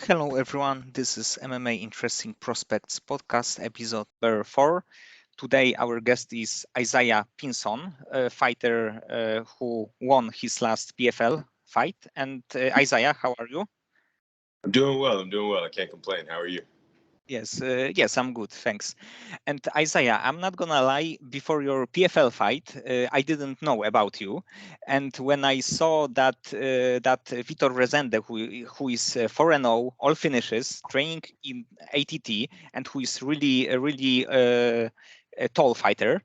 Hello everyone, this is MMA Interesting Prospects podcast episode number 4. Today our guest is Isaiah Pinson, a fighter who won his last PFL fight. And Isaiah, how are you? I'm doing well. I can't complain. How are you? Yes, I'm good, thanks. And Isaiah, I'm not gonna lie, before your PFL fight, I didn't know about you. And when I saw that Vitor Resende, who is 4-0, all finishes, training in ATT, and who is really a tall fighter,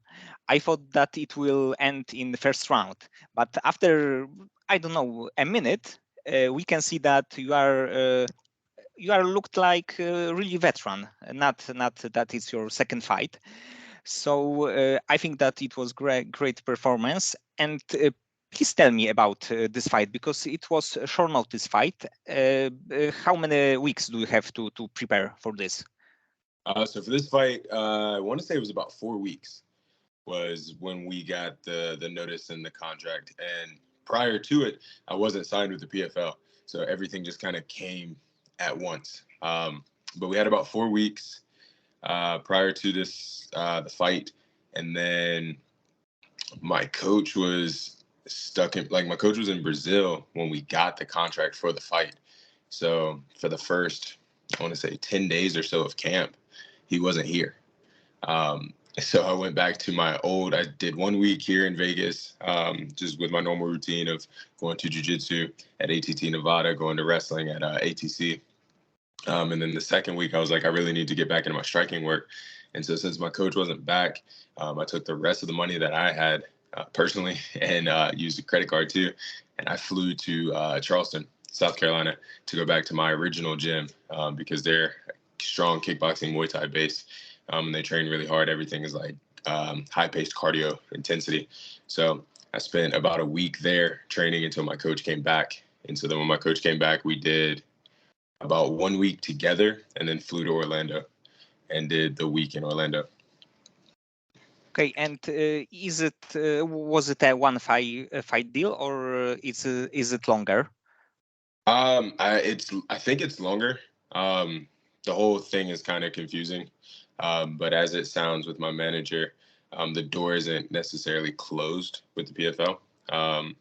I thought that it will end in the first round. But after, I don't know, a minute, we can see that you are looked like really veteran, not that it's your second fight. So I think that it was great performance. And please tell me about this fight because it was a short notice fight. How many weeks do you have to prepare for this? So for this fight, I want to say it was about 4 weeks was when we got the notice and the contract. And prior to it, I wasn't signed with the PFL, so everything just kind of came at once. But we had about 4 weeks prior to this the fight, and then my coach was my coach was in Brazil when we got the contract for the fight. So for the first, I want to say 10 days or so of camp, he wasn't here. So I went back to I did 1 week here in Vegas, just with my normal routine of going to jiu-jitsu at ATT Nevada, going to wrestling at ATC. And then the second week, I was like, I really need to get back into my striking work. And so since my coach wasn't back, I took the rest of the money that I had personally and used a credit card too. And I flew to Charleston, South Carolina, to go back to my original gym because they're strong kickboxing Muay Thai base. And they train really hard. Everything is like high-paced cardio intensity. So I spent about a week there training until my coach came back. And so then when my coach came back, we did about 1 week together and then flew to Orlando and did the week in Orlando. Okay, and was it a one fight deal or is it longer? I think it's longer. The whole thing is kind of confusing, but as it sounds with my manager, the door isn't necessarily closed with the PFL.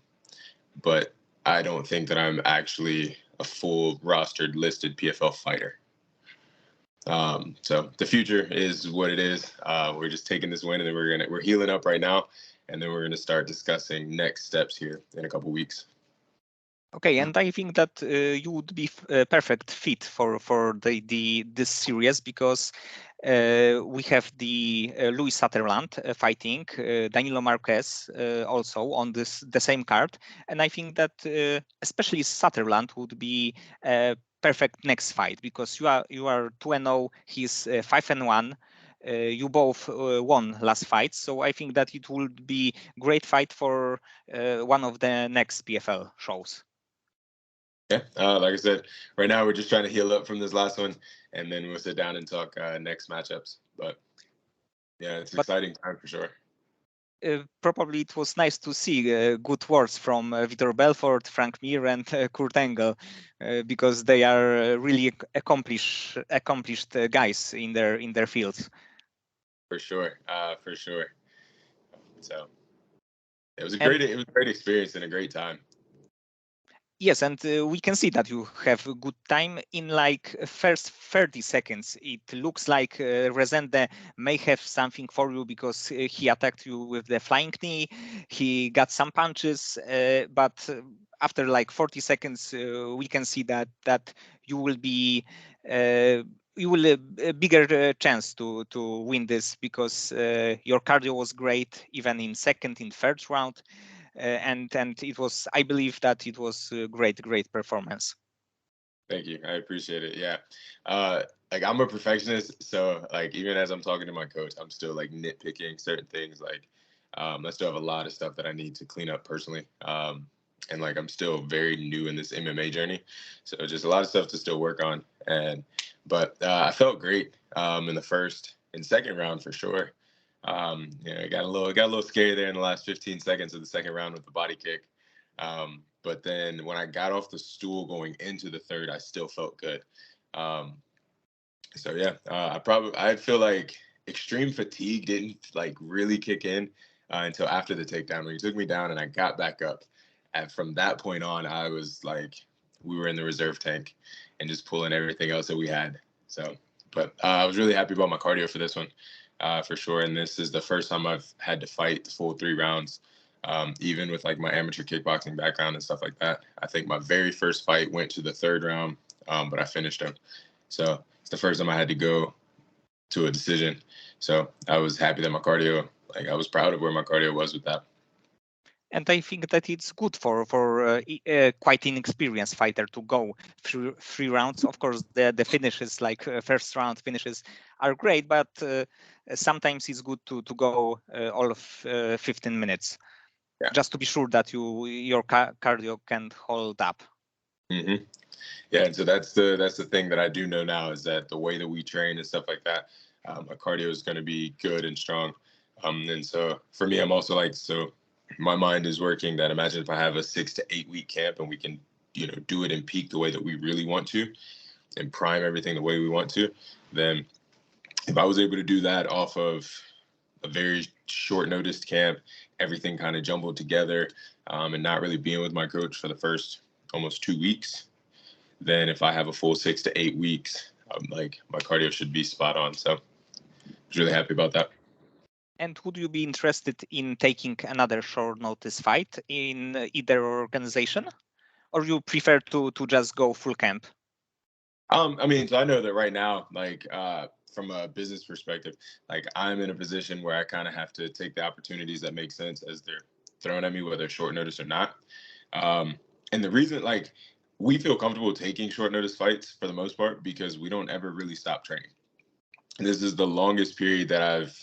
But I don't think that I'm actually a full rostered listed PFL fighter. So the future is what it is. We're just taking this win, and then we're healing up right now, and then we're gonna start discussing next steps here in a couple weeks. Okay, and I think that you would be a perfect fit for this series because we have the Louis Sutherland fighting Danilo Marquez also on the same card, and I think that especially Sutherland would be a perfect next fight because you are 2-0, he's 5-1. You both won last fight, so I think that it would be great fight for one of the next PFL shows. Yeah, like I said, right now we're just trying to heal up from this last one, and then we'll sit down and talk next matchups. But yeah, it's an exciting time for sure. Probably it was nice to see good words from Vitor Belfort, Frank Mir, and Kurt Engel, because they are really accomplished guys in their fields. For sure, for sure. So it was a And great experience and a great time. yes, and we can see that you have a good time in like first 30 seconds. It looks like Resende may have something for you because he attacked you with the flying knee. He got some punches, but after like 40 seconds, we can see that you will be you will a bigger chance to win this because your cardio was great, even in second, in third round. And it was, I believe that it was a great performance. Thank you. I appreciate it. Yeah. Like I'm a perfectionist, so like even as I'm talking to my coach, I'm still like nitpicking certain things. Like I still have a lot of stuff that I need to clean up personally. And like I'm still very new in this MMA journey, so just a lot of stuff to still work on. But I felt great in the first and second round for sure. I got a little scary there in the last 15 seconds of the second round with the body kick. but then when I got off the stool going into the third, I still felt good. So yeah, I feel like extreme fatigue didn't like really kick in until after the takedown when he took me down and I got back up. And from that point on, I was like, we were in the reserve tank and just pulling everything else that we had. So, but I was really happy about my cardio for this one, for sure. And this is the first time I've had to fight the full 3 rounds. Even with like my amateur kickboxing background and stuff like that. I think my very first fight went to the 3rd round, but I finished him. So it's the first time I had to go to a decision. So I was happy that my cardio, like I was proud of where my cardio was with that. And I think that it's good for quite inexperienced fighter to go through 3 rounds. Of course, the finishes, like first round finishes, are great, but sometimes it's good to go all of 15 minutes, just to be sure that your cardio can hold up. Mm-hmm. Yeah, and so that's the thing that I do know now is that the way that we train and stuff like that, my cardio is going to be good and strong. And so for me, I'm also like, so my mind is working that imagine if I have a 6 to 8 week camp and we can, do it in peak the way that we really want to and prime everything the way we want to, then if I was able to do that off of a very short notice camp, everything kind of jumbled together, and not really being with my coach for the first almost 2 weeks, then if I have a full 6 to 8 weeks, like my cardio should be spot on. So I was really happy about that. And would you be interested in taking another short notice fight in either organization, or you prefer to just go full camp? I mean, so I know that right now, like from a business perspective, like I'm in a position where I kind of have to take the opportunities that make sense as they're thrown at me, whether short notice or not. And the reason, like, we feel comfortable taking short notice fights for the most part because we don't ever really stop training. This is the longest period that I've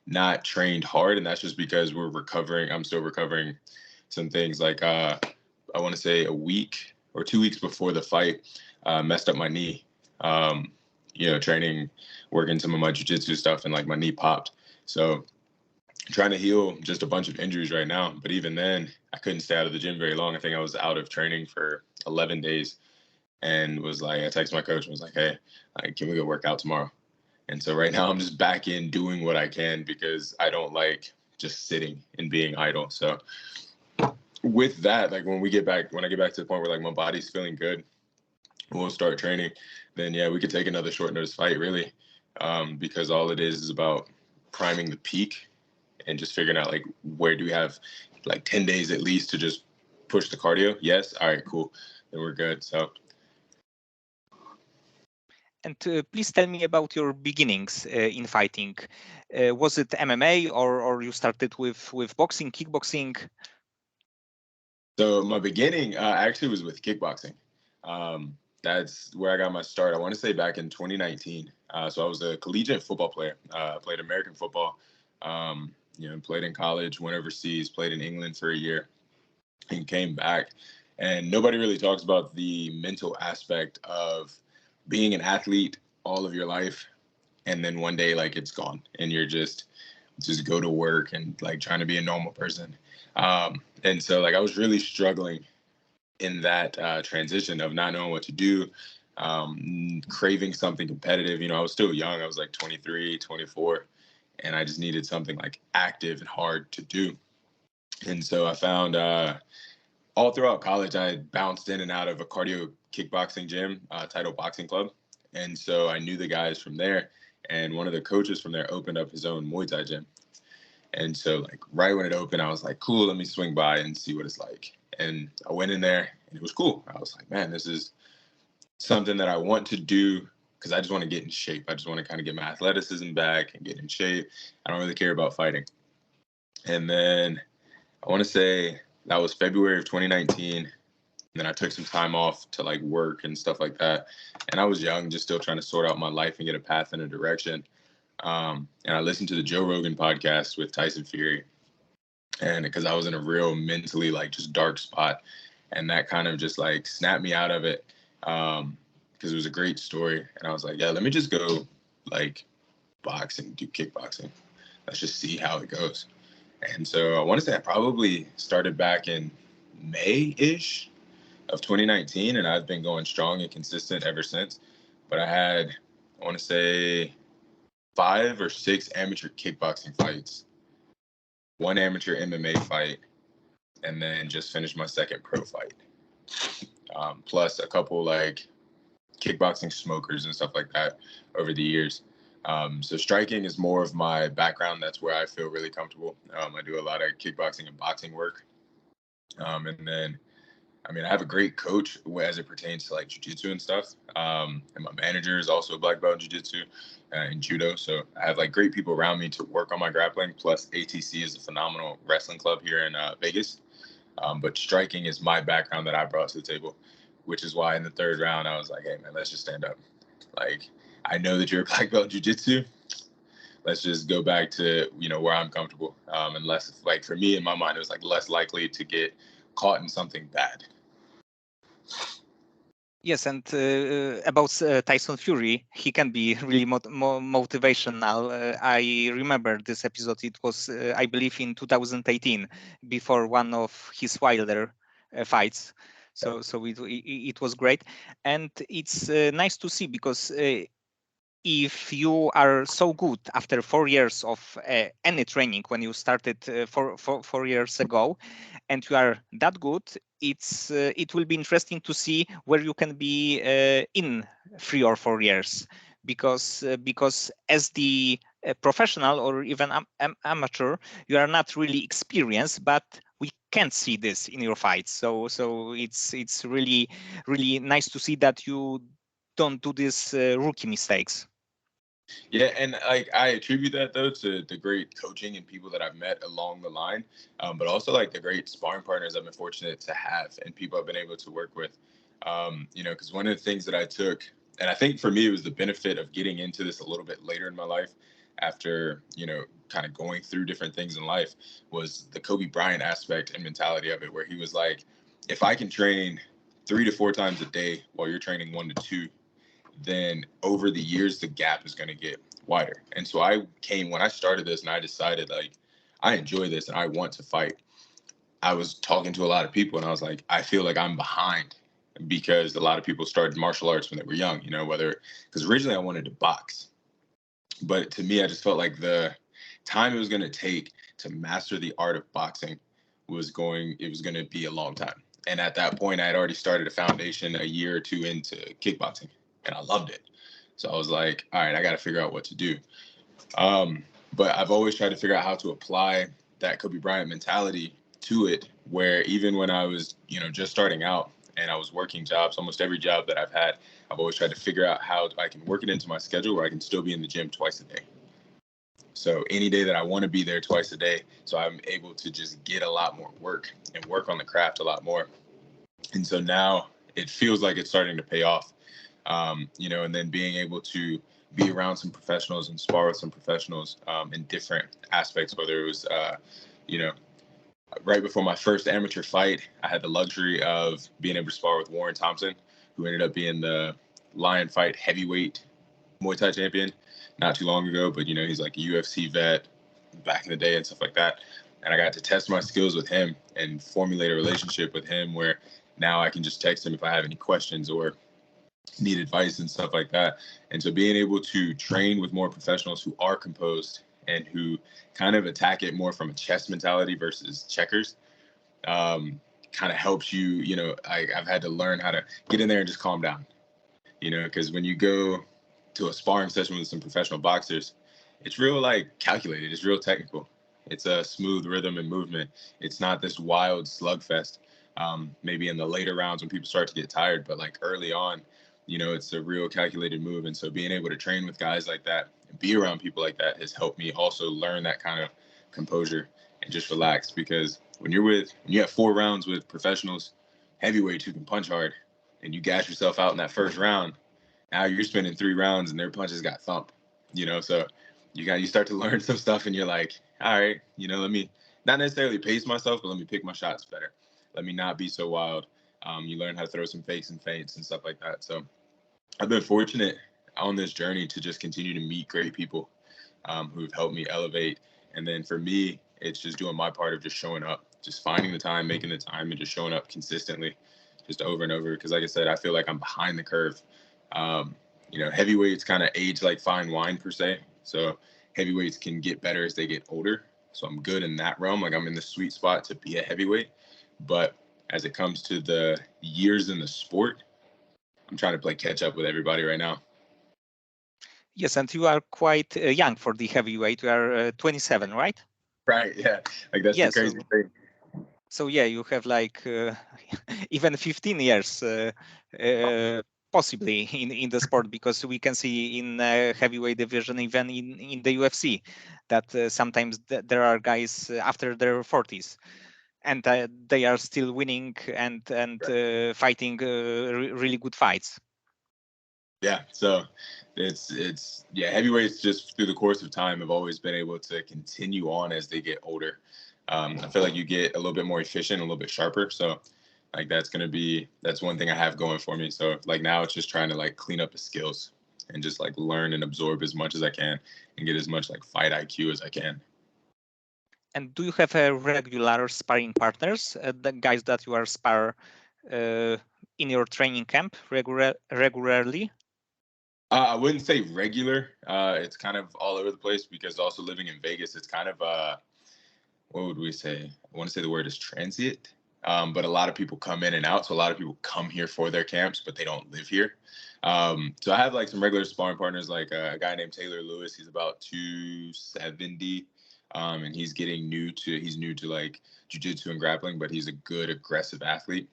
not trained hard, and that's just because we're recovering. I'm still recovering some things. Like I want to say a week or 2 weeks before the fight, messed up my knee. Training, working some of my jiu-jitsu stuff, and like my knee popped. So trying to heal just a bunch of injuries right now. But even then, I couldn't stay out of the gym very long. I think I was out of training for 11 days, and was like, I texted my coach and was like, hey, can we go work out tomorrow? And so right now I'm just back in doing what I can because I don't like just sitting and being idle. So with that, like when I get back to the point where like my body's feeling good, we'll start training, then yeah, we could take another short notice fight really. Because all it is about priming the peak and just figuring out like where do we have like 10 days at least to just push the cardio. Yes. All right, cool. Then we're good. So And please tell me about your beginnings in fighting. Was it MMA or you started with boxing, kickboxing? So my beginning actually was with kickboxing. That's where I got my start. I want to say back in 2019. So I was a collegiate football player. Played American football. Played in college, went overseas, played in England for a year, and came back. And nobody really talks about the mental aspect of being an athlete all of your life, and then one day like it's gone, and you're just go to work and like trying to be a normal person. And so like I was really struggling in that transition of not knowing what to do, craving something competitive. I was still young. I was like 23, 24, and I just needed something like active and hard to do. And so I found all throughout college, I bounced in and out of a cardio kickboxing gym, Title Boxing Club. And so I knew the guys from there. And one of the coaches from there opened up his own Muay Thai gym. And so like right when it opened, I was like, cool, let me swing by and see what it's like. And I went in there and it was cool. I was like, man, this is something that I want to do because I just want to get in shape. I just want to kind of get my athleticism back and get in shape. I don't really care about fighting. And then I want to say that was February of 2019. And then I took some time off to like work and stuff like that. And I was young, just still trying to sort out my life and get a path and a direction. And I listened to the Joe Rogan podcast with Tyson Fury. And because I was in a real mentally like just dark spot. And that kind of just like snapped me out of it. Because it was a great story. And I was like, yeah, let me just go like boxing, do kickboxing. Let's just see how it goes. And so I want to say I probably started back in May-ish of 2019, and I've been going strong and consistent ever since. But I want to say 5 or 6 amateur kickboxing fights, 1 amateur MMA fight, and then just finished my second pro fight. Plus a couple like kickboxing smokers and stuff like that over the years. So striking is more of my background. That's where I feel really comfortable. I do a lot of kickboxing and boxing work. And then, I mean, I have a great coach as it pertains to like jiu-jitsu and stuff. And my manager is also a black belt in jiu-jitsu and judo. So I have like great people around me to work on my grappling. Plus ATC is a phenomenal wrestling club here in Vegas. But striking is my background that I brought to the table, which is why in the 3rd round, I was like, hey, man, let's just stand up. Like, I know that you're a black belt in jiu-jitsu. Let's just go back to, where I'm comfortable. And less, like, for me, in my mind, it was like less likely to get caught in something bad. Yes, and about Tyson Fury, he can be really motivational. I remember this episode. It was, I believe, in 2018, before one of his Wilder fights. So it was great, and it's nice to see, because if you are so good after 4 years of any training, when you started 4 years ago, and you are that good, it will be interesting to see where you can be in 3 or 4 years, because as the professional or even amateur, you are not really experienced, but we can't see this in your fights. So it's really nice to see that you don't do these rookie mistakes. Yeah, and like I attribute that though to the great coaching and people that I've met along the line, but also like the great sparring partners I've been fortunate to have and people I've been able to work with. Because one of the things that I took, and I think for me it was the benefit of getting into this a little bit later in my life, after kind of going through different things in life, was the Kobe Bryant aspect and mentality of it, where he was like, if I can train 3 to 4 times a day while you're training 1 to 2, then over the years the gap is going to get wider. And so when I started this and I decided like I enjoy this and I want to fight, I was talking to a lot of people and I was like, I feel like I'm behind, because a lot of people started martial arts when they were young, because originally I wanted to box, but to me I just felt like the time it was going to take to master the art of boxing was going to be a long time. And at that point I had already started a foundation a year or 2 into kickboxing, and I loved it. So I was like, all right, I got to figure out what to do. But I've always tried to figure out how to apply that Kobe Bryant mentality to it, where even when I was, just starting out and I was working jobs, almost every job that I've had, I've always tried to figure out how I can work it into my schedule where I can still be in the gym twice a day. So any day that I want to be there twice a day, so I'm able to just get a lot more work and work on the craft a lot more. And so now it feels like it's starting to pay off. And then being able to be around some professionals and spar with some professionals in different aspects, whether it was, right before my first amateur fight, I had the luxury of being able to spar with Warren Thompson, who ended up being the Lion Fight heavyweight Muay Thai champion not too long ago. But, he's like a UFC vet back in the day and stuff like that. And I got to test my skills with him and formulate a relationship with him where now I can just text him if I have any questions or need advice and stuff like that. And so being able to train with more professionals who are composed and who kind of attack it more from a chess mentality versus checkers kind of helps you. I've had to learn how to get in there and just calm down, because when you go to a sparring session with some professional boxers, it's real like calculated, it's real technical, it's a smooth rhythm and movement. It's not this wild slugfest. Maybe in the later rounds when people start to get tired, but like early on, it's a real calculated move. And so being able to train with guys like that and be around people like that has helped me also learn that kind of composure and just relax. Because when you have 4 rounds with professionals, heavyweights who can punch hard, and you gas yourself out in that first round, now you're spending 3 rounds and their punches got thumped, so you start to learn some stuff and you're like, all right, let me not necessarily pace myself, but let me pick my shots better. Let me not be so wild. You learn how to throw some fakes and feints and stuff like that. So I've been fortunate on this journey to just continue to meet great people who've helped me elevate. And then for me, It's just doing my part of just showing up, just finding the time, making the time, and just showing up consistently, just over and over. Because like I said, I feel like I'm behind the curve. Heavyweights kind of age like fine wine per se. So heavyweights can get better as they get older. So I'm good in that realm. Like I'm in the sweet spot to be a heavyweight. But as it comes to the years in the sport, I'm trying to play catch up with everybody right now. Yes, and you are quite young for the heavyweight. You are 27, right? Right. Yeah. Like that's the crazy thing. So yeah, you have like even 15 years possibly in the sport, because we can see in heavyweight division, even in the UFC, that sometimes there are guys after their 40s, and they are still winning and fighting really good fights. Yeah, so it's heavyweights just through the course of time have always been able to continue on as they get older. I feel like you get a little bit more efficient, a little bit sharper. So like that's one thing I have going for me. So like now it's just trying to like clean up the skills and just like learn and absorb as much as I can and get as much like fight IQ as I can. And do you have a regular sparring partners, the guys that you are spar in your training camp regularly? I wouldn't say regular. It's kind of all over the place because also living in Vegas, it's kind of what would we say? I want to say the word is transient. But a lot of people come in and out. So a lot of people come here for their camps, but they don't live here. So I have like some regular sparring partners, like a guy named Taylor Lewis. He's about 270. And he's new to like jiu-jitsu and grappling, but he's a good aggressive athlete.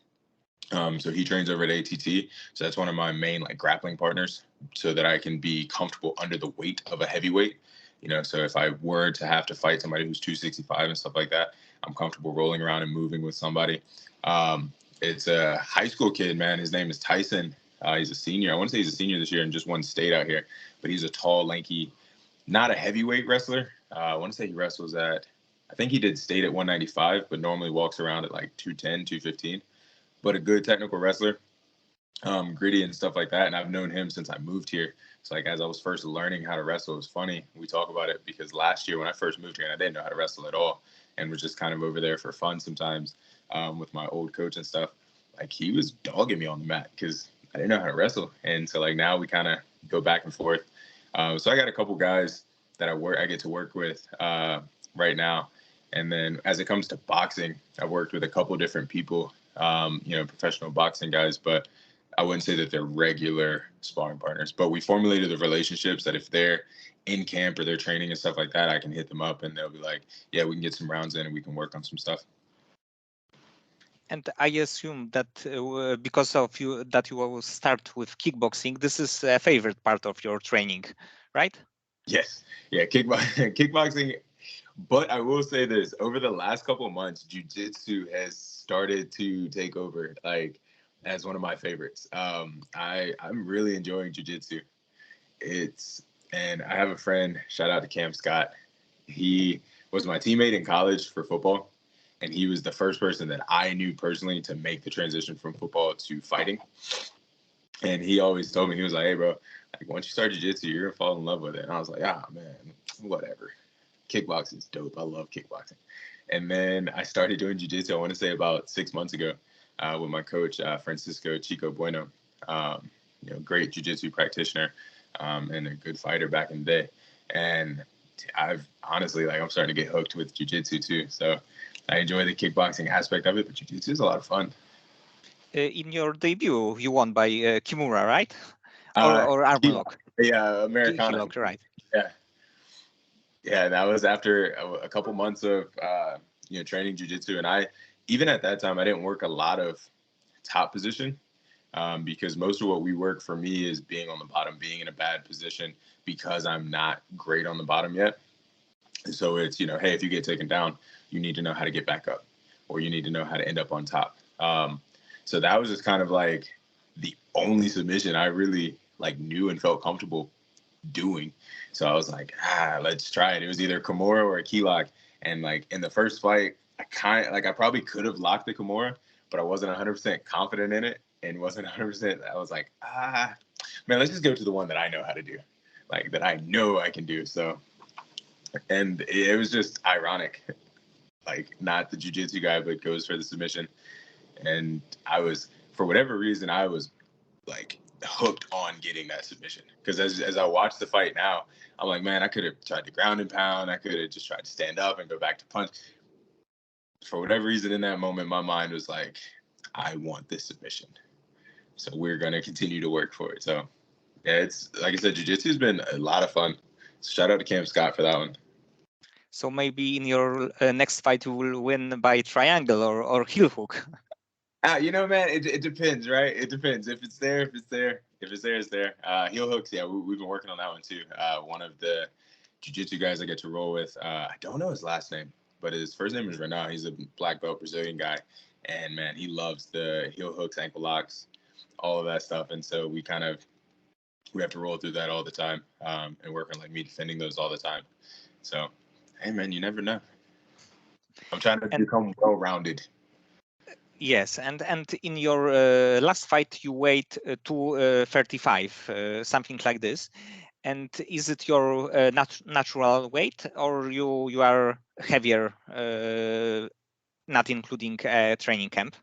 So he trains over at ATT. So that's one of my main like grappling partners, so that I can be comfortable under the weight of a heavyweight. So if I were to have to fight somebody who's 265 and stuff like that, I'm comfortable rolling around and moving with somebody. It's a high school kid, man. His name is Tyson. He's a senior. I want to say he's a senior this year in just one state out here, but he's a tall, lanky, not a heavyweight wrestler. I want to say he wrestles I think he did state at 195, but normally walks around at like 210, 215. But a good technical wrestler, gritty and stuff like that. And I've known him since I moved here. So like as I was first learning how to wrestle, it was funny. We talk about it because last year when I first moved here, and I didn't know how to wrestle at all, and was just kind of over there for fun sometimes with my old coach and stuff. Like he was dogging me on the mat because I didn't know how to wrestle. And so like now we kind of go back and forth. So I got a couple guys that I get to work with right now. And then as it comes to boxing, I've worked with a couple different people, professional boxing guys, but I wouldn't say that they're regular sparring partners. But we formulated the relationships that if they're in camp or they're training and stuff like that, I can hit them up and they'll be like, yeah, we can get some rounds in and we can work on some stuff. And I assume that because of you will start with kickboxing, this is a favorite part of your training, right? Yes. Yeah, kickboxing. But I will say this, over the last couple of months, jiu-jitsu has started to take over, like, as one of my favorites. I'm really enjoying jiu-jitsu. And I have a friend, shout out to Cam Scott. He was my teammate in college for football, and he was the first person that I knew personally to make the transition from football to fighting. And he always told me, he was like, hey, bro, like, once you start jiu-jitsu, you're going to fall in love with it. And I was like, man, whatever. Kickboxing is dope. I love kickboxing. And then I started doing jiu-jitsu, I want to say about 6 months ago, with my coach, Francisco Chico Bueno, great jiu-jitsu practitioner and a good fighter back in the day. And I've honestly, I'm starting to get hooked with jiu-jitsu too. So I enjoy the kickboxing aspect of it, but jiu-jitsu is a lot of fun. In your debut, you won by Kimura, right? Or arm lock? Yeah, Americana. Lock, right. Yeah, that was after a couple months of training jiu-jitsu, and even at that time I didn't work a lot of top position because most of what we work for me is being on the bottom, being in a bad position because I'm not great on the bottom yet. So it's hey, if you get taken down, you need to know how to get back up, or you need to know how to end up on top. So that was just kind of like the only submission I really knew and felt comfortable doing. So I was like, let's try it. It was either Kimura or a key lock. And in the first fight, I probably could have locked the Kimura, but I wasn't 100% confident in it and wasn't 100%. I was like, man, let's just go to the one that I know how to do, that I know I can do. So, and it was just ironic. like not the jiu-jitsu guy, but goes for the submission. And for whatever reason, I was like hooked on getting that submission. Because as I watch the fight now, I'm like, man, I could have tried to ground and pound. I could have just tried to stand up and go back to punch. For whatever reason, in that moment, my mind was like, I want this submission. So we're going to continue to work for it. So yeah, it's like I said, jiu-jitsu has been a lot of fun. So shout out to Cam Scott for that one. So maybe in your next fight you will win by triangle or heel hook. Man, it depends, right? It depends. If it's there, it's there. If it's there, it's there. Heel hooks, yeah, we've been working on that one too. One of the jiu-jitsu guys I get to roll with, I don't know his last name, but his first name is Renan. He's a black belt Brazilian guy. And man, he loves the heel hooks, ankle locks, all of that stuff. And so we have to roll through that all the time, and work on like me defending those all the time. So, hey man, you never know. I'm trying to become well-rounded. Yes, and in your last fight you weighed 235, something like this. And is it your natural weight, or you are heavier, not including training camp?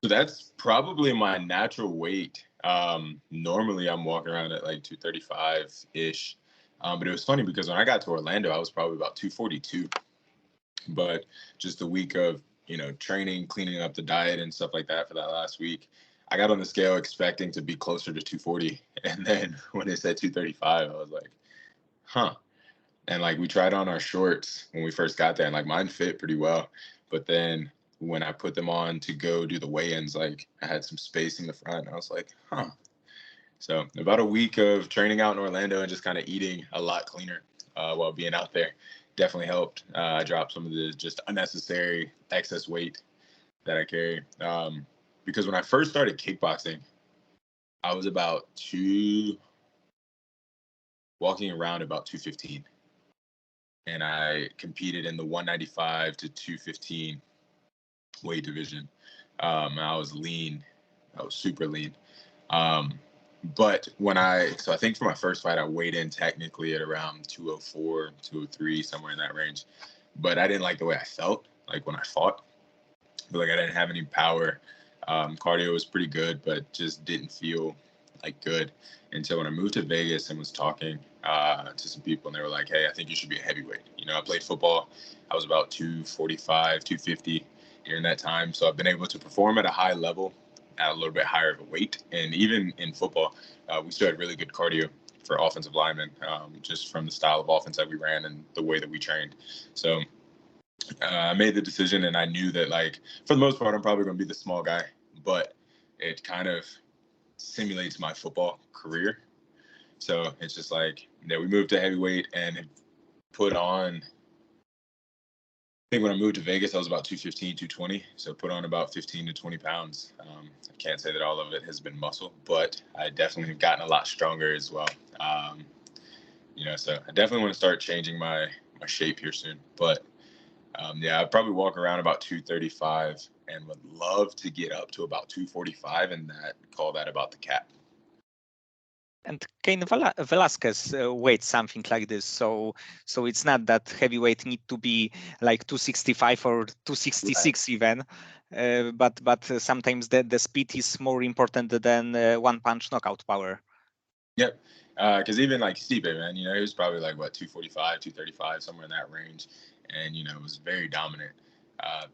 So that's probably my natural weight. Normally I'm walking around at like 235-ish. But it was funny because when I got to Orlando, I was probably about 242. But just the week of, training, cleaning up the diet and stuff like that for that last week, I got on the scale expecting to be closer to 240. And then when it said 235, I was like, huh. And like we tried on our shorts when we first got there, and like mine fit pretty well. But then when I put them on to go do the weigh-ins, like I had some space in the front. And I was like, huh. So about a week of training out in Orlando and just kind of eating a lot cleaner while being out there definitely helped. I dropped some of the just unnecessary excess weight that I carry. Because when I first started kickboxing, I was walking around about 215. And I competed in the 195 to 215 weight division. I was lean. I was super lean. But so I think for my first fight, I weighed in technically at around 204, 203, somewhere in that range. But I didn't like the way I felt, like when I fought. I feel like I didn't have any power. Cardio was pretty good, but just didn't feel like good. And so when I moved to Vegas and was talking to some people, and they were like, hey, I think you should be a heavyweight. I played football. I was about 245, 250 during that time. So I've been able to perform at a high level at a little bit higher of a weight. And even in football, we still had really good cardio for offensive linemen, just from the style of offense that we ran and the way that we trained. So I made the decision, and I knew that, like, for the most part, I'm probably going to be the small guy, but it kind of simulates my football career. So it's just like, we moved to heavyweight and put on, I think when I moved to Vegas, I was about 215, 220. So put on about 15 to 20 pounds. I can't say that all of it has been muscle, but I definitely have gotten a lot stronger as well. So I definitely want to start changing my shape here soon, but I'd probably walk around about 235 and would love to get up to about 245 and call that about the cap. And Cain Velasquez weighed something like this, so it's not that heavyweight need to be like 265 or 266 right. Even, but sometimes the speed is more important than one punch knockout power. Yep, because even like Stipe, man, he was probably like 245, 235, somewhere in that range, and was very dominant.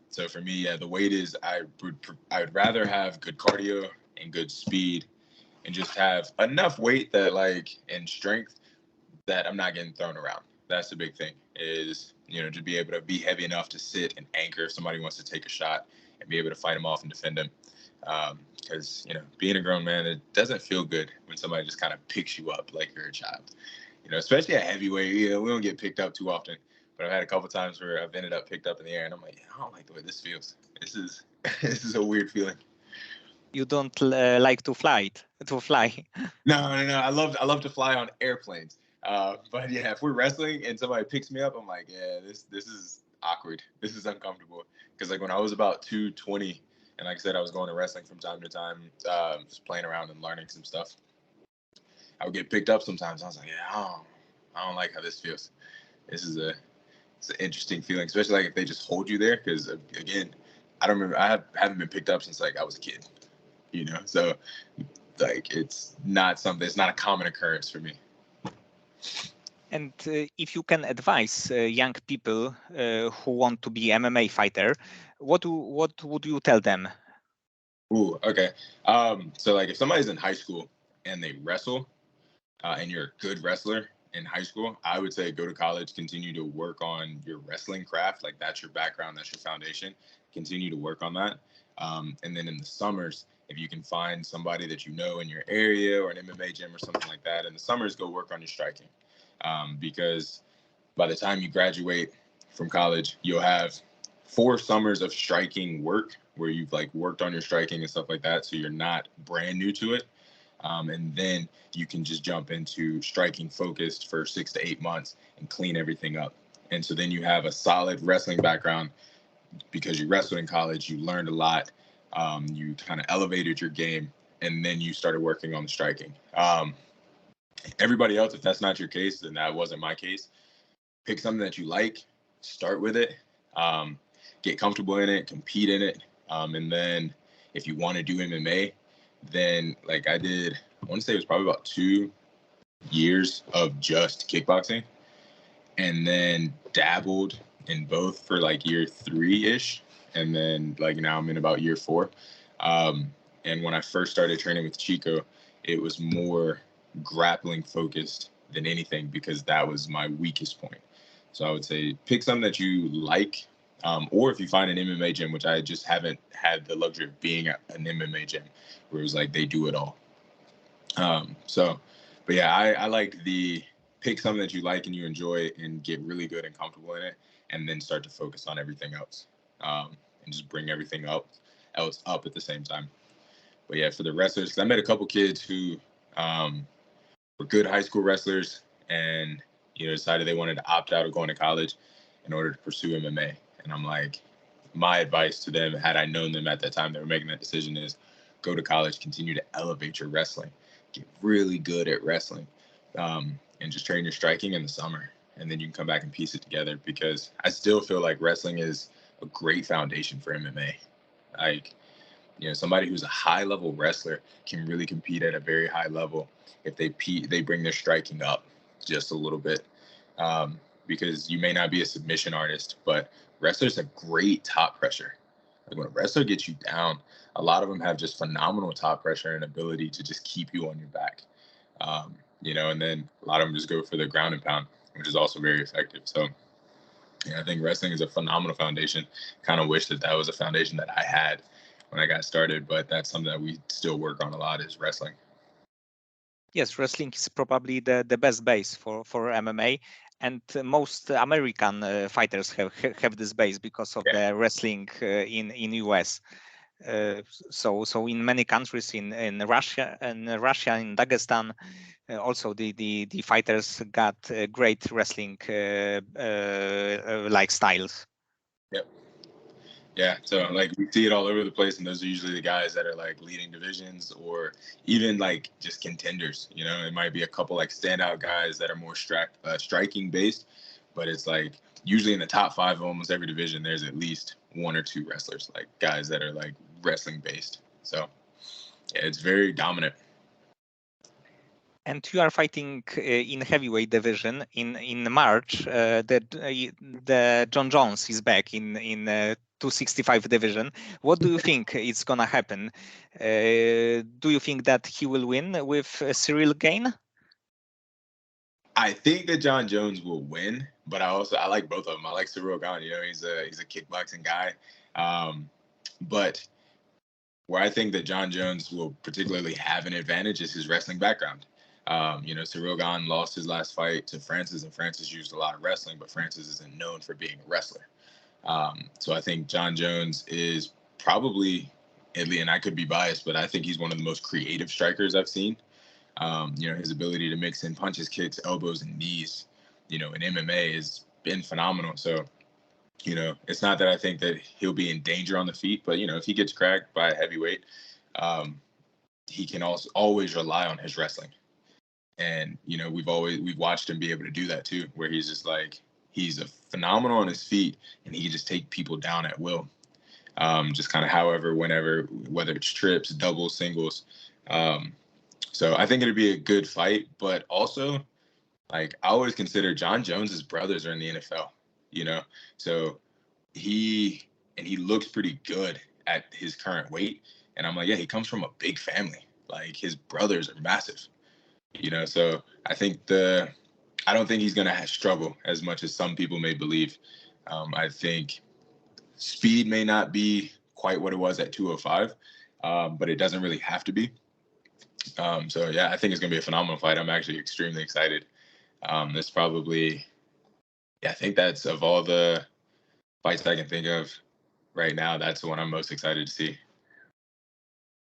So for me, the weight is I would rather have good cardio and good speed, and just have enough weight that and strength that I'm not getting thrown around. That's the big thing, is to be able to be heavy enough to sit and anchor if somebody wants to take a shot, and be able to fight them off and defend them. Because being a grown man, it doesn't feel good when somebody just kind of picks you up like you're a child. Especially at heavyweight, we don't get picked up too often. But I've had a couple times where I've ended up picked up in the air, and I'm like, I don't like the way this feels. This is a weird feeling. You don't like to fly? No. I love to fly on airplanes. But yeah, if we're wrestling and somebody picks me up, I'm like, yeah, this is awkward. This is uncomfortable. Because like when I was about 220, and like I said, I was going to wrestling from time to time, just playing around and learning some stuff, I would get picked up sometimes. I was like, yeah, I don't like how this feels. This is it's an interesting feeling, especially like if they just hold you there. Because again, I don't remember. Haven't been picked up since like I was a kid. So like it's not a common occurrence for me. And if you can advise young people who want to be MMA fighter, what would you tell them? Ooh, okay. So like if somebody's in high school and they wrestle, and you're a good wrestler in high school, I would say go to college, continue to work on your wrestling craft. Like that's your background, that's your foundation. Continue to work on that. And then in the summers, if you can find somebody that you know in your area or an MMA gym or something like that, in the summers, go work on your striking. Because by the time you graduate from college, you'll have 4 summers of striking work where you've like worked on your striking and stuff like that. So you're not brand new to it. And then you can just jump into striking focused for 6 to 8 months and clean everything up. And so then you have a solid wrestling background because you wrestled in college, you learned a lot, you kind of elevated your game, and then you started working on the striking. Everybody else, if that's not your case, then that wasn't my case. Pick something that you like, start with it, get comfortable in it, compete in it. And then if you want to do MMA, then like I want to say it was probably about 2 years of just kickboxing, and then dabbled in both for like year 3-ish. And then like now I'm in about year 4. And when I first started training with Chico, it was more grappling focused than anything because that was my weakest point. So I would say pick something that you like, or if you find an MMA gym, which I just haven't had the luxury of being at an MMA gym, where it's like they do it all. But yeah, I like the pick something that you like and you enjoy and get really good and comfortable in it, and then start to focus on everything else, and just bring everything else up at the same time. But yeah, for the wrestlers, because I met a couple kids who were good high school wrestlers and decided they wanted to opt out of going to college in order to pursue MMA. And I'm like, my advice to them, had I known them at that time they were making that decision, is go to college, continue to elevate your wrestling, get really good at wrestling, and just train your striking in the summer. And then you can come back and piece it together, because I still feel like wrestling is a great foundation for MMA. Like, somebody who's a high level wrestler can really compete at a very high level if they bring their striking up just a little bit. Because you may not be a submission artist, but wrestlers have great top pressure. Like when a wrestler gets you down, a lot of them have just phenomenal top pressure and ability to just keep you on your back. And then a lot of them just go for the ground and pound, which is also very effective. So I think wrestling is a phenomenal foundation. Kind of wish that was a foundation that I had when I got started, but that's something that we still work on a lot, is wrestling. Yes, wrestling is probably the best base for MMA, and most American fighters have this base because of the wrestling in US. So in many countries, in Russia, in Dagestan, also the fighters got great wrestling like styles. Yep. Yeah, so like we see it all over the place, and those are usually the guys that are like leading divisions or even like just contenders. It might be a couple like standout guys that are more striking based, but it's like usually in the top 5 of almost every division, there's at least 1 or 2 wrestlers, like guys that are like wrestling based. So yeah, it's very dominant. And you are fighting in heavyweight division in March. The John Jones is back in 265 division. What do you think is gonna happen? Do you think that he will win with Cyril Gane? I think that John Jones will win, but I like both of them. I like Cyril Gane. He's a kickboxing guy, but where I think that John Jones will particularly have an advantage is his wrestling background. Cyril Gane lost his last fight to Francis, and Francis used a lot of wrestling, but Francis isn't known for being a wrestler. So I think John Jones is probably, and I could be biased, but I think he's one of the most creative strikers I've seen. His ability to mix in punches, kicks, elbows, and knees, in MMA has been phenomenal. So, it's not that I think that he'll be in danger on the feet, but, if he gets cracked by a heavyweight, he can also always rely on his wrestling. And, we've watched him be able to do that too, where he's just like, He's phenomenal on his feet, and he can just take people down at will. Just kind of however, whenever, whether it's trips, doubles, singles. So I think it'd be a good fight, but also, like, I always consider John Jones's brothers are in the NFL, you know? So he looks pretty good at his current weight. And I'm like, yeah, he comes from a big family. Like, his brothers are massive, you know? So I don't think he's going to struggle as much as some people may believe. I think speed may not be quite what it was at 205, but it doesn't really have to be. So yeah, I think it's gonna be a phenomenal fight. I'm actually extremely excited. This probably, yeah, I think that's of all the fights I can think of right now, that's the one I'm most excited to see.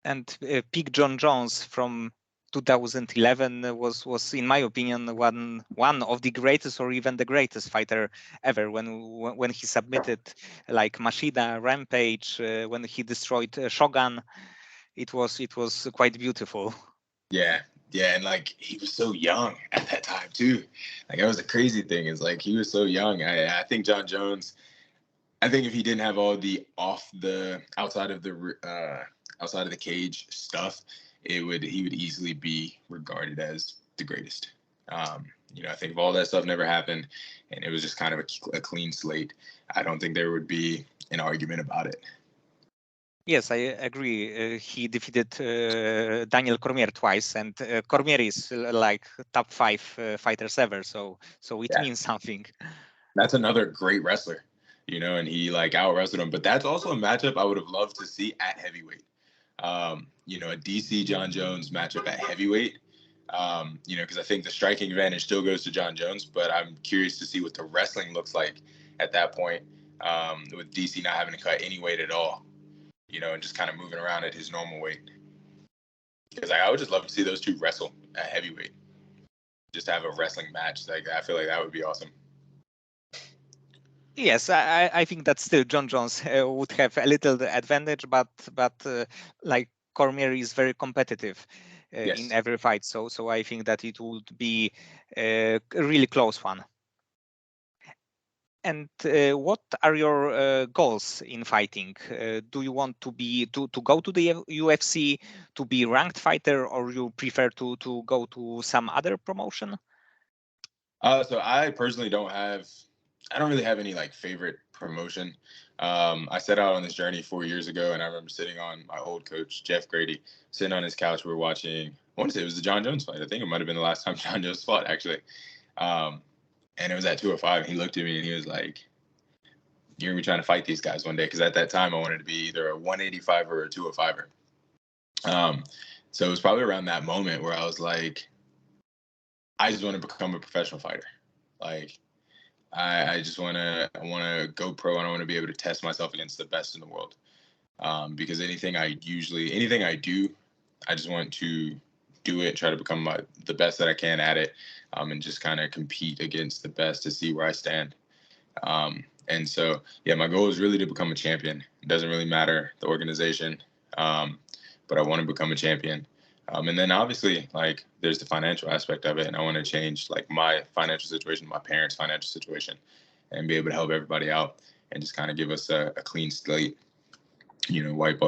And pick John Jones from 2011 was in my opinion one of the greatest or even the greatest fighter ever when he submitted like Machida, Rampage, when he destroyed Shogun. It was quite beautiful. Yeah, yeah, and like he was so young at that time too. Like that was the crazy thing is like he was so young. I think John Jones. I think if he didn't have all the outside of the cage stuff, he would easily be regarded as the greatest. I think if all that stuff never happened, and it was just kind of a clean slate, I don't think there would be an argument about it. Yes, I agree. He defeated Daniel Cormier twice, and Cormier is like top 5 fighters ever. So it means something. That's another great wrestler, and he like out wrestled him. But that's also a matchup I would have loved to see at heavyweight. A DC John Jones matchup at heavyweight. Because I think the striking advantage still goes to John Jones, but I'm curious to see what the wrestling looks like at that point, with DC not having to cut any weight at all, and just kind of moving around at his normal weight. Because I would just love to see those two wrestle at heavyweight, just have a wrestling match. Like I feel like that would be awesome. Yes, I think that still John Jones would have a little advantage, but like Cormier is very competitive in every fight, so I think that it would be a really close one. And what are your goals in fighting? Do you want to go to the UFC to be ranked fighter, or you prefer to go to some other promotion? So I personally don't really have any like favorite promotion. I set out on this journey 4 years ago, and I remember sitting on my old coach, Jeff Grady, sitting on his couch. We were watching, I want to say it was the John Jones fight. I think it might have been the last time John Jones fought, actually. And it was at 205. And he looked at me and he was like, "You're going to be trying to fight these guys one day." Because at that time, I wanted to be either a 185 or a 205er. So it was probably around that moment where I was like, I just want to become a professional fighter. Like, I want to go pro, and I want to be able to test myself against the best in the world. Because anything I do, I just want to do it, try to become the best that I can at it, and just kind of compete against the best to see where I stand. And so, yeah, my goal is really to become a champion. It doesn't really matter the organization, but I want to become a champion. And then obviously, like, there's the financial aspect of it, and I want to change like my financial situation, my parents' financial situation, and be able to help everybody out and just kind of give us a clean slate. Wipe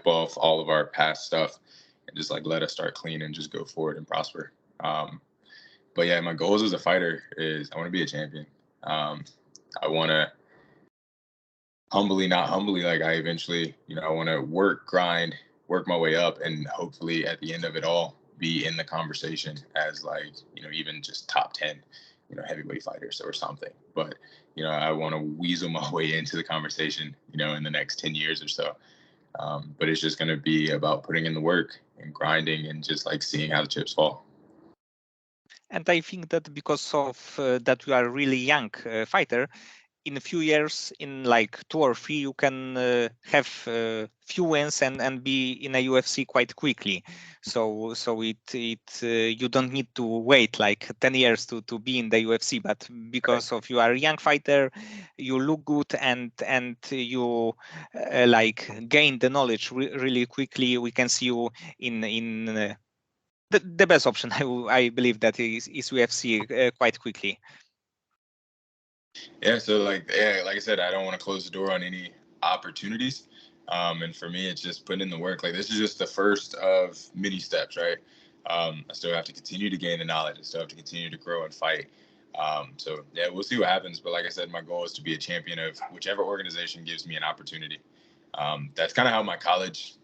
off all of our past stuff, and just like let us start clean and just go forward and prosper. But yeah, my goals as a fighter is I want to be a champion. I want to not humbly, like I eventually, I want to grind, work my way up, and hopefully at the end of it all, be in the conversation as like, even just top 10, heavyweight fighters or something. But, I want to weasel my way into the conversation, in the next 10 years or so. But it's just going to be about putting in the work and grinding and just like seeing how the chips fall. And I think that because of that you are a really young fighter, in a few years, in like 2 or 3, you can have few wins and be in a UFC quite quickly. So you don't need to wait like 10 years to be in the UFC. But because of you are a young fighter, you look good and you like gain the knowledge really quickly. We can see you in the best option. I believe that is UFC quite quickly. Yeah, so like I said, I don't want to close the door on any opportunities. And for me, it's just putting in the work. Like this is just the first of many steps, right? I still have to continue to gain the knowledge. I still have to continue to grow and fight. So yeah, we'll see what happens. But like I said, my goal is to be a champion of whichever organization gives me an opportunity. That's kind of how my college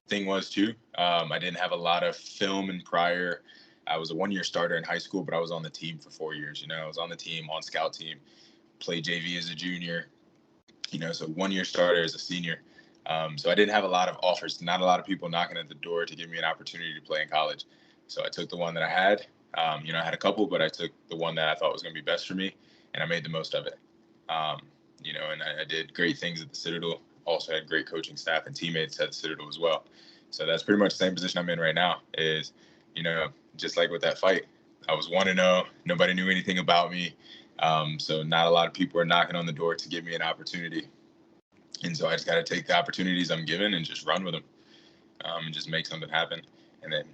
thing was too. I didn't have a lot of film in prior. I was a 1 year starter in high school, but I was on the team for 4 years. You know, I was on the team, on scout team, played JV as a junior, so 1 year starter as a senior. So I didn't have a lot of offers, not a lot of people knocking at the door to give me an opportunity to play in college. So I took the one that I had. I had a couple, but I took the one that I thought was going to be best for me, and I made the most of it. Um, and I did great things at the Citadel. Also had great coaching staff and teammates at the Citadel as well. So that's pretty much the same position I'm in right now. Is just like with that fight, I was 1-0. Nobody knew anything about me. So not a lot of people are knocking on the door to give me an opportunity. And so I just got to take the opportunities I'm given and just run with them, and just make something happen. And then,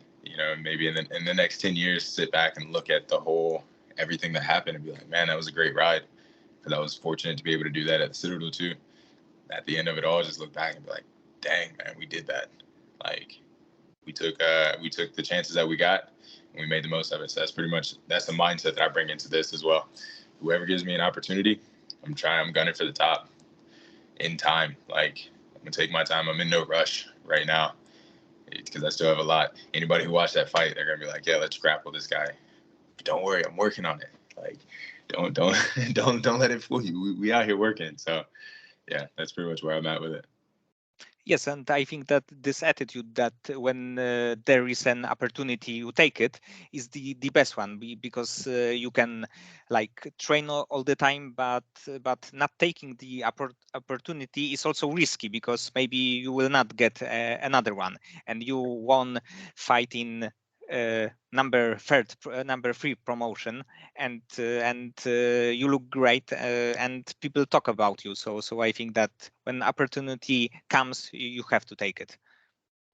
maybe in the next 10 years, sit back and look at everything that happened and be like, man, that was a great ride. Because I was fortunate to be able to do that at the Citadel too. At the end of it all, just look back and be like, dang, man, we did that. Like we took the chances that we got and we made the most of it. So that's the mindset that I bring into this as well. Whoever gives me an opportunity, I'm gunning for the top in time. Like I'm gonna take my time. I'm in no rush right now because I still have a lot. Anybody who watched that fight, they're gonna be like, yeah, let's grapple this guy. But don't worry, I'm working on it. Like don't don't let it fool you. We out here working. So yeah, that's pretty much where I'm at with it. Yes, and I think that this attitude that when there is an opportunity, you take it, is the best one because you can like train all the time, but not taking the opportunity is also risky because maybe you will not get another one, and you won fight in number 3 promotion, and you look great, and people talk about you. So I think that when opportunity comes, you have to take it.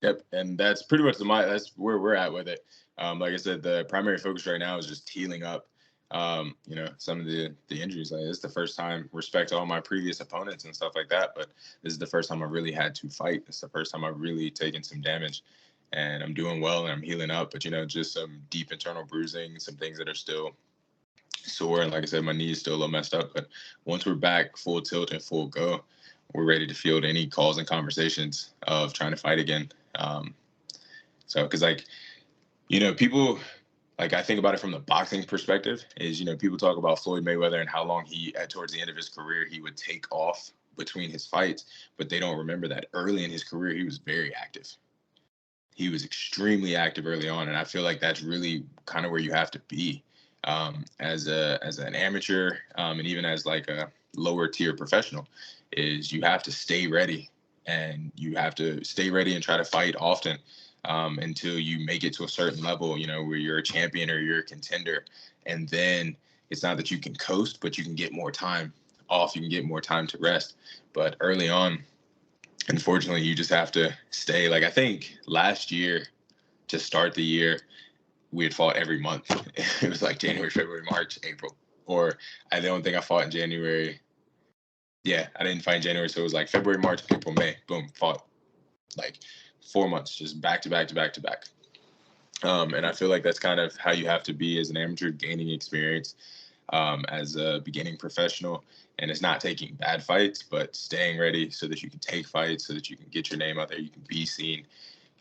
Yep, and that's pretty much that's where we're at with it. Like I said, the primary focus right now is just healing up. Some of the injuries. Like this is the first time. Respect all my previous opponents and stuff like that, but this is the first time I really had to fight. It's the first time I've really taken some damage, and I'm doing well and I'm healing up. But just some deep internal bruising, some things that are still sore, and like I said, my knee is still a little messed up. But once we're back full tilt and full go, we're ready to field any calls and conversations of trying to fight again. So, because people, like I think about it from the boxing perspective is, people talk about Floyd Mayweather and how long towards the end of his career, he would take off between his fights, but they don't remember that early in his career, he was very active. He was extremely active early on. And I feel like that's really kind of where you have to be as an amateur, and even as like a lower tier professional, is you have to stay ready, and you have to stay ready and try to fight often until you make it to a certain level, where you're a champion or you're a contender. And then it's not that you can coast, but you can get more time off. You can get more time to rest. But early on, unfortunately, you just have to stay. Like I think last year, to start the year, we had fought every month. It was like January, February, March, April. Or I don't think I fought in January. Yeah, I didn't fight in January. So it was like February, March, April, May. Boom, fought like 4 months, just back to back to back to back. And I feel like that's kind of how you have to be as an amateur, gaining experience as a beginning professional. And it's not taking bad fights, but staying ready so that you can take fights, so that you can get your name out there, you can be seen,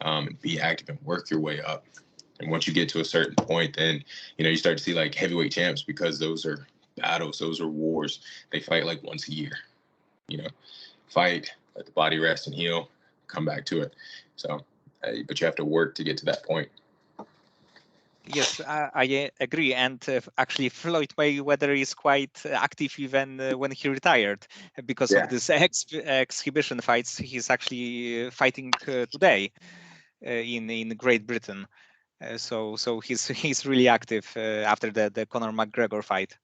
and be active and work your way up. And once you get to a certain point, then, you start to see like heavyweight champs, because those are battles, those are wars. They fight like once a year, fight, let the body rest and heal, come back to it. So, but you have to work to get to that point. Yes, I agree. And actually, Floyd Mayweather is quite active even when he retired because of this exhibition fights. He's actually fighting today in Great Britain. So he's really active after the Conor McGregor fight.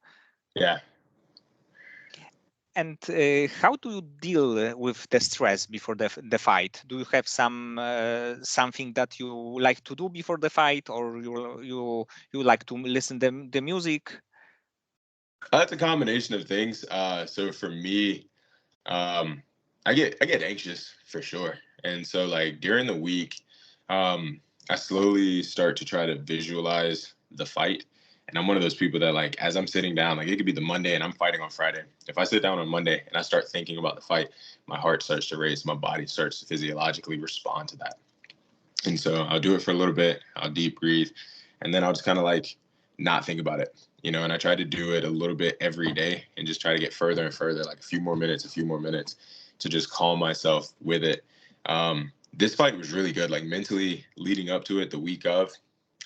Yeah. And how do you deal with the stress before the fight? Do you have something that you like to do before the fight, or you like to listen the music? It's a combination of things. So for me, um, I get anxious for sure, and so like during the week, um, I slowly start to try to visualize the fight. And I'm one of those people that like as I'm sitting down, like it could be the Monday and I'm fighting on Friday. If I sit down on Monday and I start thinking about the fight, my heart starts to race, my body starts to physiologically respond to that. And so I'll do it for a little bit, I'll deep breathe, and then I'll just kind of like not think about it, and I try to do it a little bit every day and just try to get further and further, like a few more minutes to just calm myself with it. This fight was really good, like mentally leading up to it, the week of,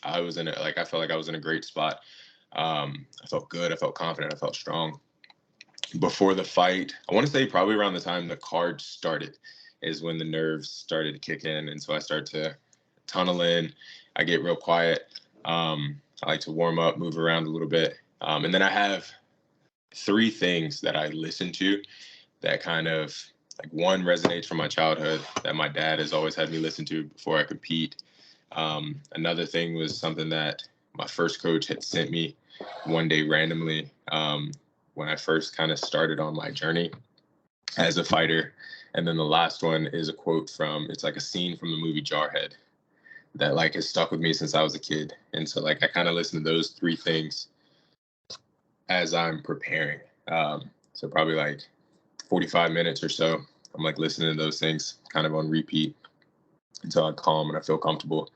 I felt like I was in a great spot. I felt good, I felt confident, I felt strong. Before the fight, I want to say probably around the time the card started is when the nerves started to kick in. And so I start to tunnel in. I get real quiet. I like to warm up, move around a little bit. And then I have three things that I listen to that kind of like one resonates from my childhood that my dad has always had me listen to before I compete. Another thing was something that my first coach had sent me one day randomly when I first kind of started on my journey as a fighter. And then the last one is a quote from, it's like a scene from the movie Jarhead that like has stuck with me since I was a kid. And so like I kind of listen to those three things as I'm preparing. So probably like 45 minutes or so, I'm like listening to those things kind of on repeat until I calm and I feel comfortable.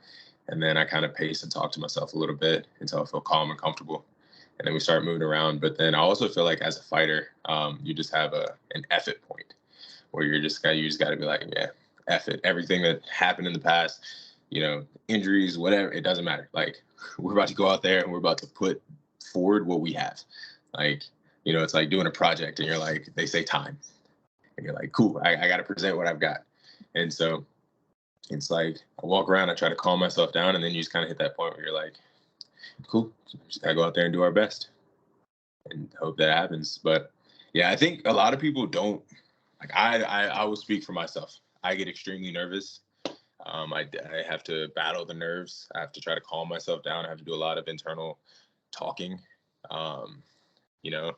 And then I kind of pace and talk to myself a little bit until I feel calm and comfortable. And then we start moving around. But then I also feel like as a fighter, you just have an effort point where you just got to be like, yeah, F it. Everything that happened in the past, injuries, whatever, it doesn't matter. Like we're about to go out there and we're about to put forward what we have. Like, it's like doing a project and you're like, they say time. And you're like, cool, I got to present what I've got. And so it's like I walk around, I try to calm myself down, and then you just kind of hit that point where you're like, cool, just gotta go out there and do our best and hope that happens. But yeah, I think a lot of people don't like. I will speak for myself. I get extremely nervous. I have to battle the nerves. I have to try to calm myself down. I have to do a lot of internal talking. Um, you know,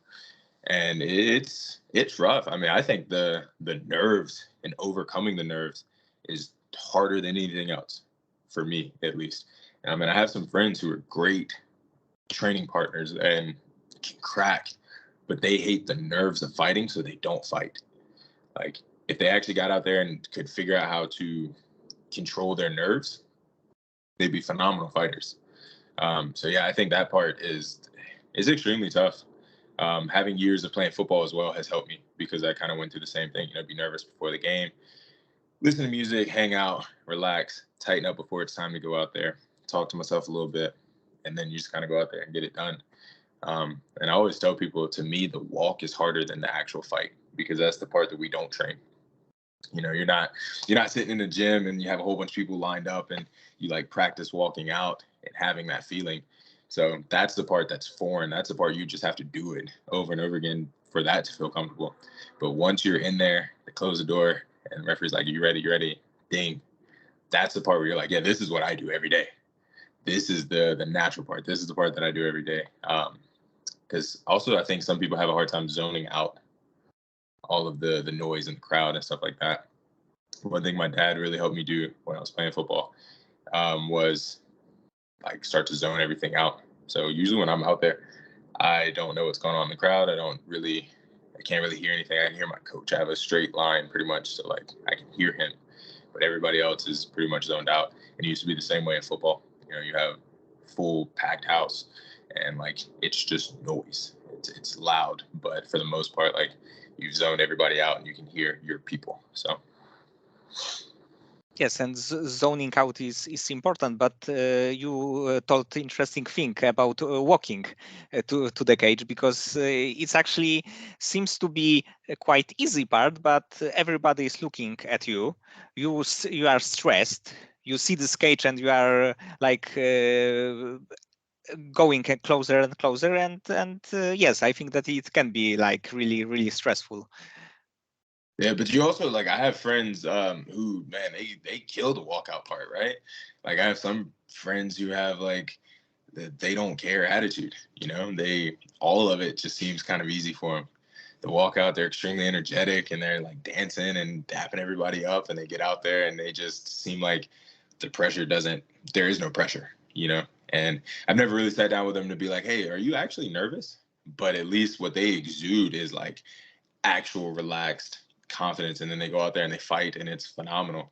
and it's rough. I mean, I think the nerves and overcoming the nerves is harder than anything else for me, at least. And I mean, I have some friends who are great training partners and can crack, but they hate the nerves of fighting, so they don't fight. Like if they actually got out there and could figure out how to control their nerves, they'd be phenomenal fighters. So yeah, I think that part is extremely tough. Having years of playing football as well has helped me because I kind of went through the same thing. Be nervous before the game, listen to music, hang out, relax, tighten up before it's time to go out there, talk to myself a little bit, and then you just kind of go out there and get it done. And I always tell people, to me, the walk is harder than the actual fight because that's the part that we don't train. You're not sitting in the gym and you have a whole bunch of people lined up and you like practice walking out and having that feeling. So that's the part that's foreign. That's the part you just have to do it over and over again for that to feel comfortable. But once you're in there, they close the door and the referee's like, you ready? You ready? Ding. That's the part where you're like, yeah, this is what I do every day. This is the natural part. This is the part that I do every day. Because also I think some people have a hard time zoning out all of the noise in the crowd and stuff like that. One thing my dad really helped me do when I was playing football was like start to zone everything out. So usually when I'm out there, I don't know what's going on in the crowd. I can't really hear anything. I can hear my coach. I have a straight line pretty much, so like I can hear him, but everybody else is pretty much zoned out. And it used to be the same way in football. You have full packed house, and like it's just noise. It's loud, but for the most part, like you've zoned everybody out, and you can hear your people. So Yes, and zoning out is important. But you told interesting thing about walking to the cage, because it's actually seems to be a quite easy part. But everybody is looking at you. You are stressed. You see this cage and you are like going closer and closer. And yes, I think that it can be like really really stressful. yeah, but you also like I have friends who, man, they kill the walkout part, right? Like I have some friends who have like they don't care attitude. All of it just seems kind of easy for them. They walk out, they're extremely energetic, and they're like dancing and dapping everybody up, and they get out there and they just seem like there is no pressure, and I've never really sat down with them to be like, hey, are you actually nervous? But at least what they exude is like actual relaxed confidence, and then they go out there and they fight, and it's phenomenal.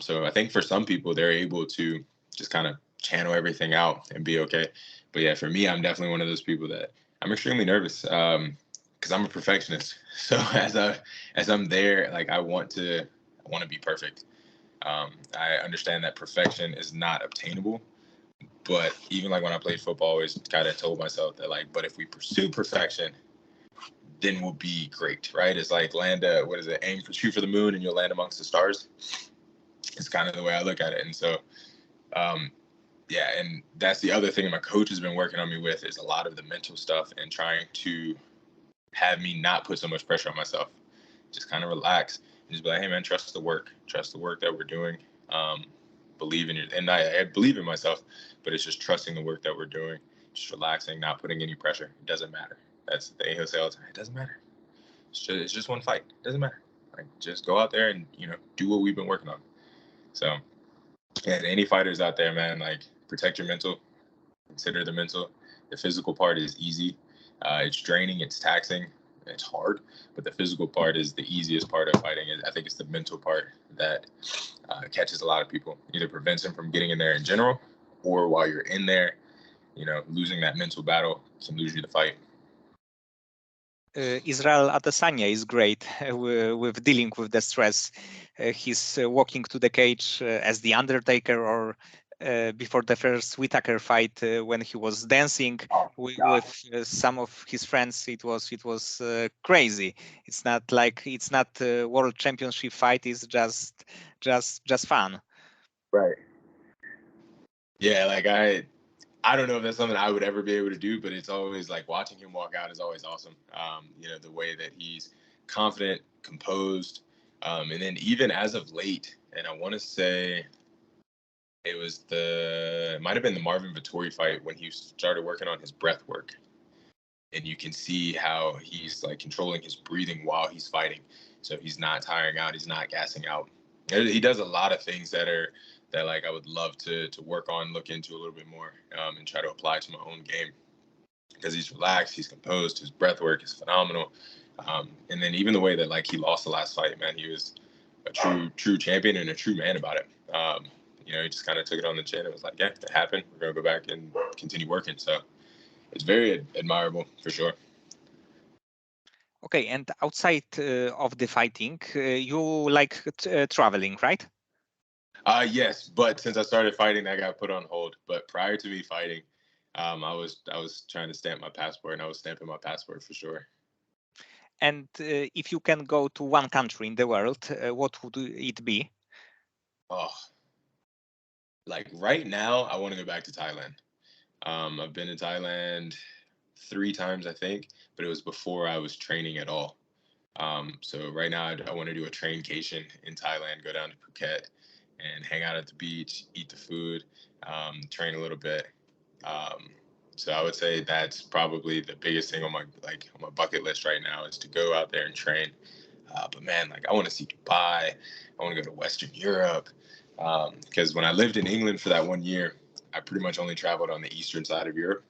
So I think for some people, they're able to just kind of channel everything out and be okay. But yeah, for me, I'm definitely one of those people that I'm extremely nervous because I'm a perfectionist. So as I'm there, like I want to be perfect. I understand that perfection is not obtainable, but even like when I played football, I always kind of told myself that like, but if we pursue perfection, then we'll be great, right? It's like shoot for the moon and you'll land amongst the stars. It's kind of the way I look at it. And so, yeah, and that's the other thing my coach has been working on me with is a lot of the mental stuff and trying to have me not put so much pressure on myself. Just kind of relax and just be like, hey man, trust the work that we're doing. Believe in it. And I believe in myself, but it's just trusting the work that we're doing, just relaxing, not putting any pressure. It doesn't matter. That's the thing he'll say all the time. It doesn't matter. It's just one fight. It doesn't matter. Like just go out there and, do what we've been working on. So yeah, to any fighters out there, man, like protect your mental, consider the mental. The physical part is easy. It's draining, it's taxing, it's hard, but the physical part is the easiest part of fighting. I think it's the mental part that catches a lot of people, either prevents them from getting in there in general, or while you're in there, losing that mental battle can lose you the fight. Israel Adesanya is great with dealing with the stress. He's walking to the cage as the Undertaker, or before the first Whitaker fight when he was dancing with some of his friends. It was crazy. It's not a world championship fight. It's just fun. Right. Yeah, like I don't know if that's something I would ever be able to do, but it's always like watching him walk out is always awesome. The way that he's confident, composed, and then even as of late, and I want to say it might have been the Marvin Vettori fight when he started working on his breath work, and you can see how he's like controlling his breathing while he's fighting, so he's not tiring out, he's not gassing out. He does a lot of things that like I would love to work on, look into a little bit more, and try to apply to my own game, because he's relaxed, he's composed, his breath work is phenomenal. And then even the way that like he lost the last fight, man, he was a true champion and a true man about it. He just kind of took it on the chin and was like, yeah, it happened. We're going to go back and continue working. So it's very admirable for sure. Okay, and outside of the fighting, you like traveling, right? Yes, but since I started fighting, that got put on hold. But prior to me fighting, I was trying to stamp my passport, and I was stamping my passport for sure. And if you can go to one country in the world, what would it be? Oh, like right now, I want to go back to Thailand. I've been to Thailand 3 times, I think, but it was before I was training at all. So right now, I want to do a traincation in Thailand, go down to Phuket and hang out at the beach, eat the food, train a little bit. So I would say that's probably the biggest thing on my bucket list right now, is to go out there and train. But man, like I want to see Dubai. I want to go to Western Europe, because when I lived in England for that 1 year, I pretty much only traveled on the eastern side of Europe.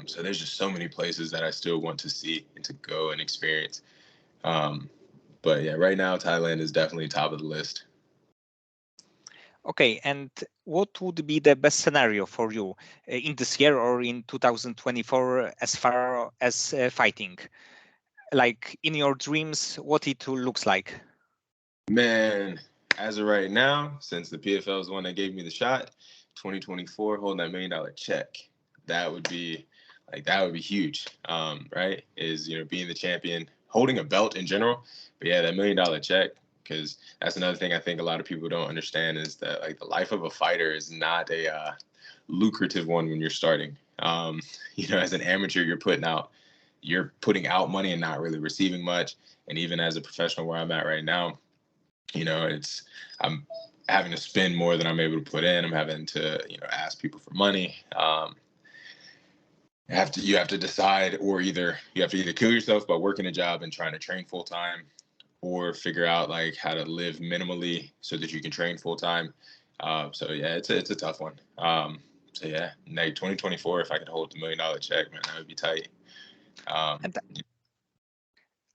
So there's just so many places that I still want to see and to go and experience. But yeah, right now Thailand is definitely top of the list. Okay, and what would be the best scenario for you in this year or in 2024 as far as fighting? Like in your dreams, what it looks like? Man, as of right now, since the PFL is the one that gave me the shot, 2024, holding that $1 million check, that would be huge. Right? Is being the champion, holding a belt in general, but yeah, that $1 million check, because that's another thing I think a lot of people don't understand, is that like the life of a fighter is not a lucrative one when you're starting. As an amateur, you're putting out money and not really receiving much, and even as a professional where I'm at right now, I'm having to spend more than I'm able to put in. I'm having to, ask people for money. You have to decide, or you have to either kill yourself by working a job and trying to train full time, or figure out like how to live minimally so that you can train full time. So yeah, it's a tough one. So yeah, like 2024, if I could hold the $1 million check, man, that would be tight. And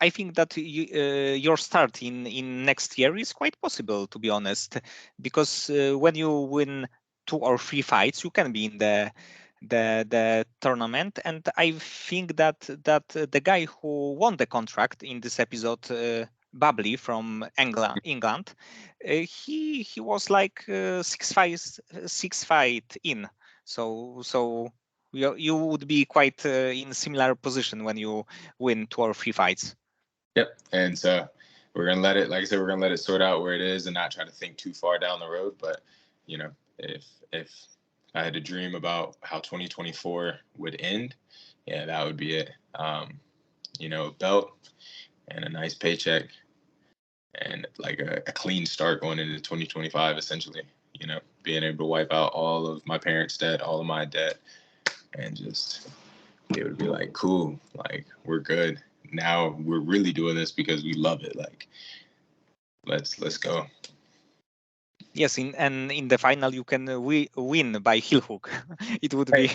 I think that your start in next year is quite possible, to be honest, because when you win 2 or 3 fights, you can be in the tournament. And I think that the guy who won the contract in this episode, Bubbly from England, he was like 6 fight in. So you would be quite in similar position when you win 2 or 3 fights. Yep. And so we're gonna let it, like I said, we're gonna let it sort out where it is and not try to think too far down the road. But if I had to dream about how 2024 would end, yeah, that would be it. A belt and a nice paycheck and like a clean start going into 2025, essentially. Being able to wipe out all of my parents' debt, all of my debt, and just be able to be like, cool, like we're good. Now we're really doing this because we love it. Like, let's go. Yes, in the final you can win by heel hook. It would be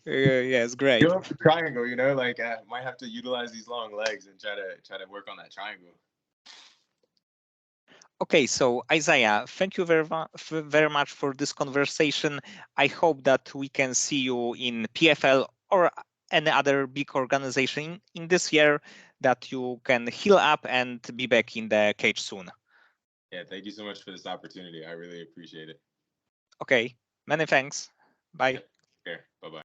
Hey, yes, great. go up the triangle. Like I might have to utilize these long legs and try to work on that triangle. Okay, so Isaiah, thank you very much for this conversation. I hope that we can see you in PFL or any other big organization in this year, that you can heal up and be back in the cage soon. Yeah, thank you so much for this opportunity. I really appreciate it. Okay, many thanks. Bye. Yep. Take care. Bye-bye.